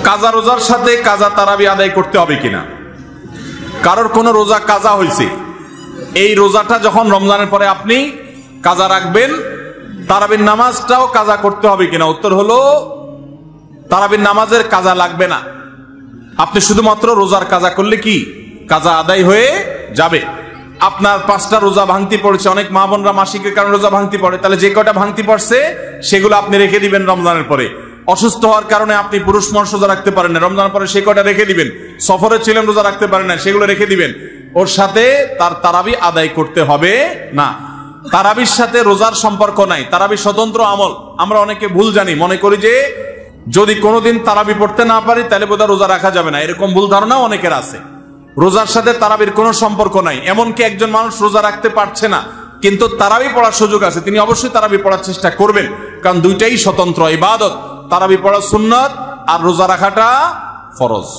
কাজা রোজার সাথে কাজা তারাবি আদায় করতে হবে কিনা? কারোর কোনো রোজা কাজা হয়েছে, এই রোজাটা যখন রমজানের পরে আপনি কাজা রাখবেন, তারাবির নামাজটাও কাজা করতে হবে কিনা? উত্তর হলো তারাবির নামাজের কাজা লাগবে না। আপনি শুধুমাত্র রোজার কাজা করলে কি কাজা আদায় হয়ে যাবে। আপনার 5টা রোজা ভাঙতি পড়েছে, অনেক মা বোনরা মাসিকের কারণে রোজা ভাঙতি পড়ে, তাহলে যে কয়টা ভাঙতি পড়ছে সেগুলো আপনি রেখে দিবেন রমজানের পরে। অসুস্থ হওয়ার কারণে আপনি পুরুষ মানুষ রোজা রাখতে পারেন না, রমজানের পরে সে কয়টা রেখে দিবেন। সফরে ছিলেন, রোজা রাখতে পারেন না, সেগুলো রেখে দিবেন। ওর সাথে তার তারাবি আদায় করতে হবে না। তারাবির সাথে রোজার সম্পর্ক নাই, তারাবি স্বতন্ত্র আমল। আমরা অনেকে ভুল জানি, মনে করি যে যদি কোনোদিন তারাবি পড়তে না পারি তাহলে বোধহয় রোজা রাখা যাবে না, এরকম ভুল ধারণা অনেকের আছে। রোজার সাথে তারাবির কোনো সম্পর্ক নাই। এমনকি একজন মানুষ রোজা রাখতে পারছে না কিন্তু তারাবি পড়ার সুযোগ আছে, তিনি অবশ্যই তারাবি পড়ার চেষ্টা করবেন, কারণ দুইটাই স্বতন্ত্র ইবাদত। তারাবি পড়া সুন্নাত আর রোজা রাখাটা ফরজ।